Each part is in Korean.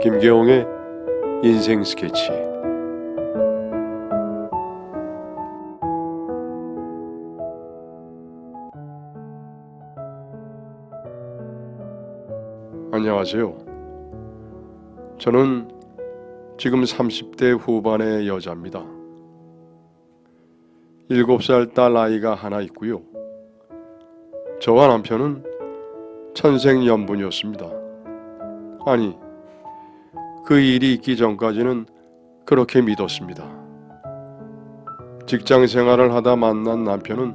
김계홍의 인생 스케치. 안녕하세요. 저는 지금 30대 후반의 여자입니다. 7살 딸 아이가 하나 있고요. 저와 남편은 천생연분이었습니다. 아니, 그 일이 있기 전까지는 그렇게 믿었습니다. 직장 생활을 하다 만난 남편은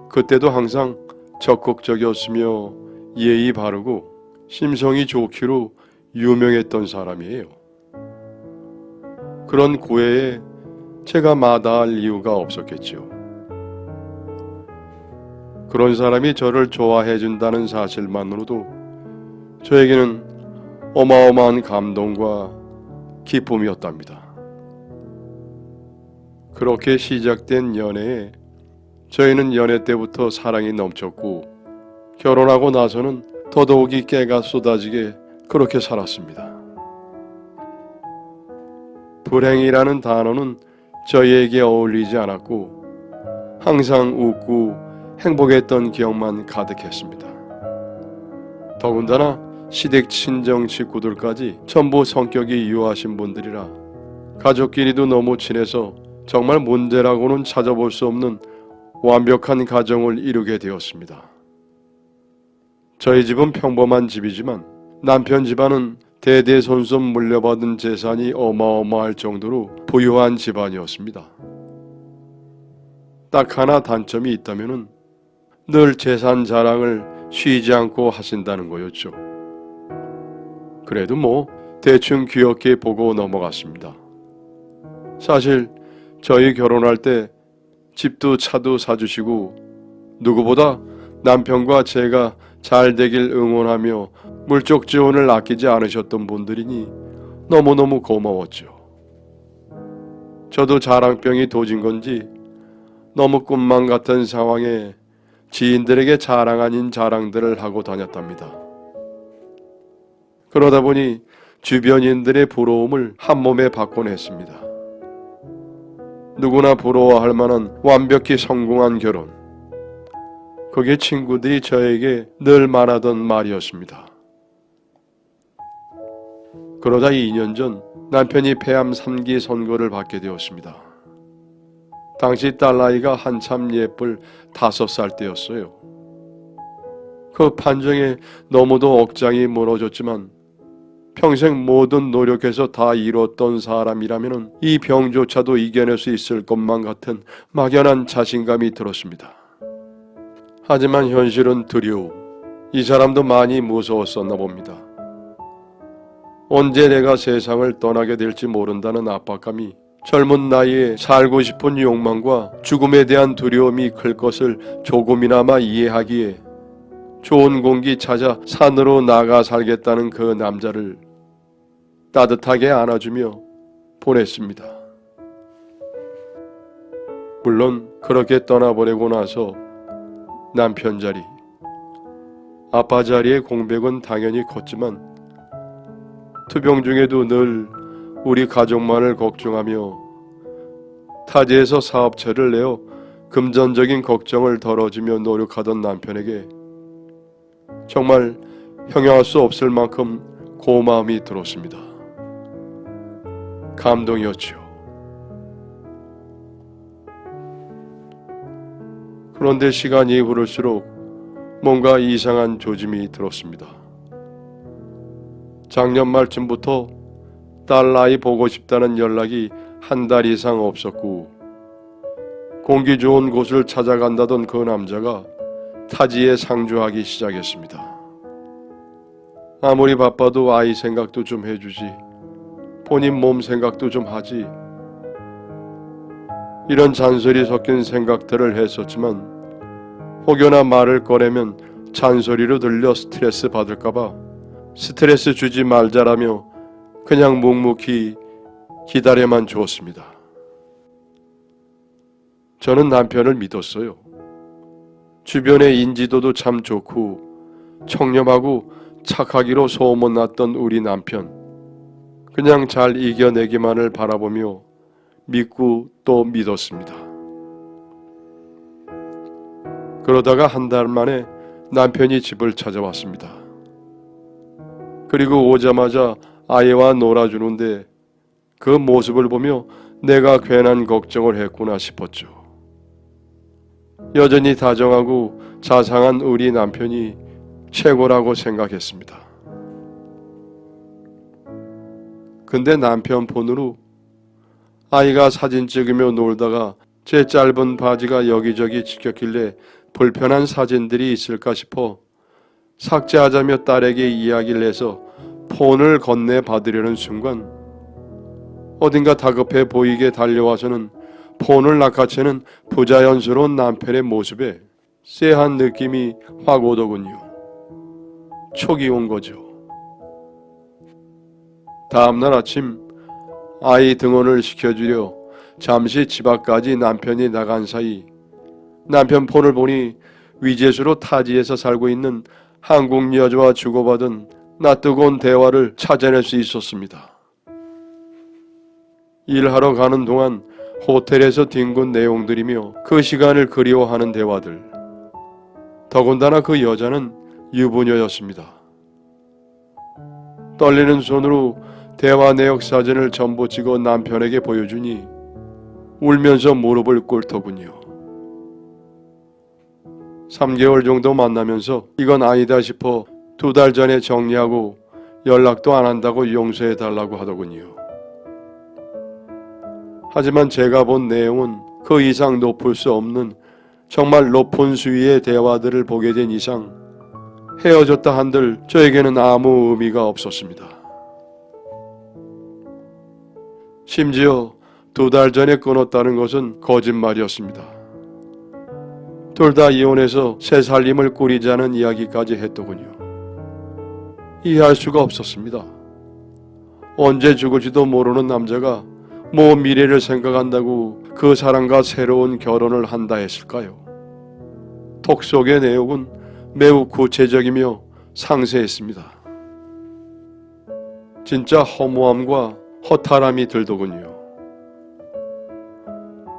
그때도 항상 적극적이었으며 예의 바르고 심성이 좋기로 유명했던 사람이에요. 그런 고해에 제가 마다할 이유가 없었겠죠. 그런 사람이 저를 좋아해 준다는 사실만으로도 저에게는 어마어마한 감동과 기쁨이었답니다. 그렇게 시작된 연애에 저희는 연애 때부터 사랑이 넘쳤고 결혼하고 나서는 더더욱이 깨가 쏟아지게 그렇게 살았습니다. 불행이라는 단어는 저희에게 어울리지 않았고 항상 웃고 행복했던 기억만 가득했습니다. 더군다나 시댁 친정 식구들까지 전부 성격이 유하신 분들이라 가족끼리도 너무 친해서 정말 문제라고는 찾아볼 수 없는 완벽한 가정을 이루게 되었습니다. 저희 집은 평범한 집이지만 남편 집안은 대대손손 물려받은 재산이 어마어마할 정도로 부유한 집안이었습니다. 딱 하나 단점이 있다면은 늘 재산 자랑을 쉬지 않고 하신다는 거였죠. 그래도 대충 귀엽게 보고 넘어갔습니다. 사실 저희 결혼할 때 집도 차도 사주시고 누구보다 남편과 제가 잘 되길 응원하며 물적 지원을 아끼지 않으셨던 분들이니 너무너무 고마웠죠. 저도 자랑병이 도진 건지 너무 꿈만 같은 상황에 지인들에게 자랑 아닌 자랑들을 하고 다녔답니다. 그러다 보니 주변인들의 부러움을 한몸에 받곤 했습니다. 누구나 부러워할 만한 완벽히 성공한 결혼. 그게 친구들이 저에게 늘 말하던 말이었습니다. 그러다 2년 전 남편이 폐암 3기 선고를 받게 되었습니다. 당시 딸아이가 한참 예쁠 5살 때였어요. 그 판정에 너무도 억장이 무너졌지만 평생 모든 노력해서 다 이뤘던 사람이라면 이 병조차도 이겨낼 수 있을 것만 같은 막연한 자신감이 들었습니다. 하지만 현실은 두려움. 이 사람도 많이 무서웠었나 봅니다. 언제 내가 세상을 떠나게 될지 모른다는 압박감이 젊은 나이에 살고 싶은 욕망과 죽음에 대한 두려움이 클 것을 조금이나마 이해하기에 좋은 공기 찾아 산으로 나가 살겠다는 그 남자를 따뜻하게 안아주며 보냈습니다. 물론 그렇게 떠나보내고 나서 남편 자리, 아빠 자리의 공백은 당연히 컸지만 투병 중에도 늘 우리 가족만을 걱정하며 타지에서 사업체를 내어 금전적인 걱정을 덜어주며 노력하던 남편에게 정말 형용할 수 없을 만큼 고마움이 들었습니다. 감동이었죠. 그런데 시간이 흐를수록 뭔가 이상한 조짐이 들었습니다. 작년 말쯤부터 딸 아이 보고 싶다는 연락이 한 달 이상 없었고 공기 좋은 곳을 찾아간다던 그 남자가 타지에 상주하기 시작했습니다. 아무리 바빠도 아이 생각도 좀 해주지, 본인 몸 생각도 좀 하지, 이런 잔소리 섞인 생각들을 했었지만 혹여나 말을 꺼내면 잔소리로 들려 스트레스 받을까봐 스트레스 주지 말자라며 그냥 묵묵히 기다려만 주었습니다. 저는 남편을 믿었어요. 주변의 인지도도 참 좋고 청렴하고 착하기로 소문났던 우리 남편. 그냥 잘 이겨내기만을 바라보며 믿고 또 믿었습니다. 그러다가 한 달 만에 남편이 집을 찾아왔습니다. 그리고 오자마자 아이와 놀아주는데 그 모습을 보며 내가 괜한 걱정을 했구나 싶었죠. 여전히 다정하고 자상한 우리 남편이 최고라고 생각했습니다. 근데 남편 폰으로 아이가 사진 찍으며 놀다가 제 짧은 바지가 여기저기 찍혔길래 불편한 사진들이 있을까 싶어 삭제하자며 딸에게 이야기를 해서 폰을 건네받으려는 순간 어딘가 다급해 보이게 달려와서는 폰을 낚아채는 부자연스러운 남편의 모습에 쎄한 느낌이 확 오더군요. 촉이 온 거죠. 다음날 아침 아이 등원을 시켜주려 잠시 집 앞까지 남편이 나간 사이 남편 폰을 보니 위젯으로 타지에서 살고 있는 한국 여자와 주고받은 낯뜨거운 대화를 찾아낼 수 있었습니다. 일하러 가는 동안 호텔에서 뒹군 내용들이며 그 시간을 그리워하는 대화들. 더군다나 그 여자는 유부녀였습니다. 떨리는 손으로 대화 내역 사진을 전부 찍어 남편에게 보여주니 울면서 무릎을 꿇더군요. 3개월 정도 만나면서 이건 아니다 싶어 2달 전에 정리하고 연락도 안 한다고 용서해 달라고 하더군요. 하지만 제가 본 내용은 그 이상 높을 수 없는 정말 높은 수위의 대화들을 보게 된 이상 헤어졌다 한들 저에게는 아무 의미가 없었습니다. 심지어 2달 전에 끊었다는 것은 거짓말이었습니다. 둘 다 이혼해서 새 살림을 꾸리자는 이야기까지 했더군요. 이해할 수가 없었습니다. 언제 죽을지도 모르는 남자가 뭐 미래를 생각한다고 그 사람과 새로운 결혼을 한다 했을까요? 톡 속의 내용은 매우 구체적이며 상세했습니다. 진짜 허무함과 허탈함이 들더군요.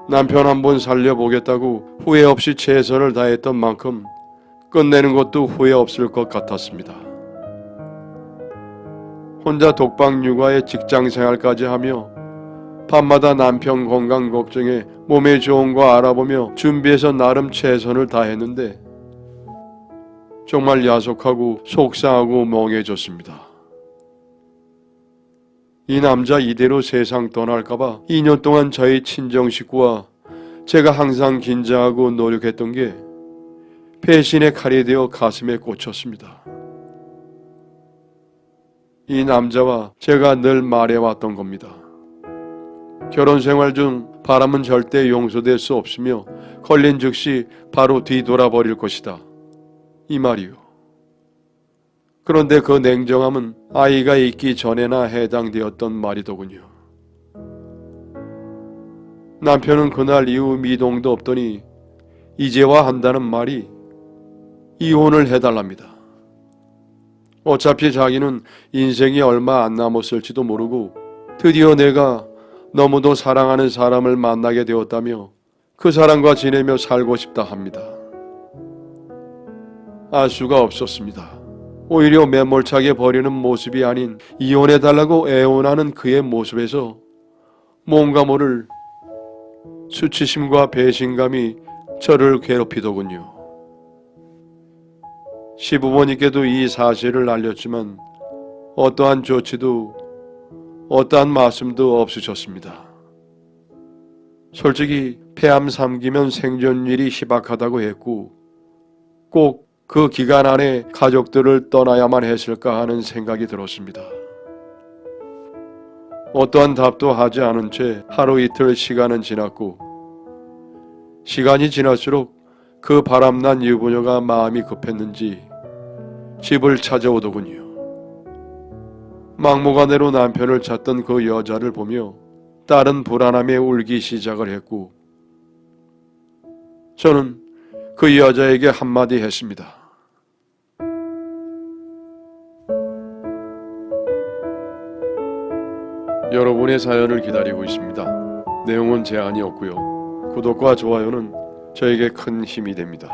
남편 한번 살려보겠다고 후회 없이 최선을 다했던 만큼 끝내는 것도 후회 없을 것 같았습니다. 혼자 독방 육아에 직장생활까지 하며 밤마다 남편 건강 걱정에 몸에 좋은 거 알아보며 준비해서 나름 최선을 다했는데 정말 야속하고 속상하고 멍해졌습니다. 이 남자 이대로 세상 떠날까봐 2년 동안 저희 친정 식구와 제가 항상 긴장하고 노력했던 게 배신의 칼이 되어 가슴에 꽂혔습니다. 이 남자와 제가 늘 말해왔던 겁니다. 결혼 생활 중 바람은 절대 용서될 수 없으며 걸린 즉시 바로 뒤돌아버릴 것이다. 이 말이요. 그런데 그 냉정함은 아이가 있기 전에나 해당되었던 말이더군요. 남편은 그날 이후 미동도 없더니 이제와 한다는 말이 이혼을 해달랍니다. 어차피 자기는 인생이 얼마 안 남았을지도 모르고 드디어 내가 너무도 사랑하는 사람을 만나게 되었다며 그 사람과 지내며 살고 싶다 합니다. 알 수가 없었습니다. 오히려 매몰차게 버리는 모습이 아닌 이혼해달라고 애원하는 그의 모습에서 뭔가 모를 수치심과 배신감이 저를 괴롭히더군요. 시부모님께도 이 사실을 알렸지만 어떠한 조치도 어떠한 말씀도 없으셨습니다. 솔직히 폐암 3기면 생존율이 희박하다고 했고 꼭 그 기간 안에 가족들을 떠나야만 했을까 하는 생각이 들었습니다. 어떠한 답도 하지 않은 채 하루 이틀 시간은 지났고 시간이 지날수록 그 바람난 유부녀가 마음이 급했는지 집을 찾아오더군요. 막무가내로 남편을 찾던 그 여자를 보며 딸은 불안함에 울기 시작을 했고 저는 그 여자에게 한마디 했습니다. 여러분의 사연을 기다리고 있습니다. 내용은 제한이 없고요. 구독과 좋아요는 저에게 큰 힘이 됩니다.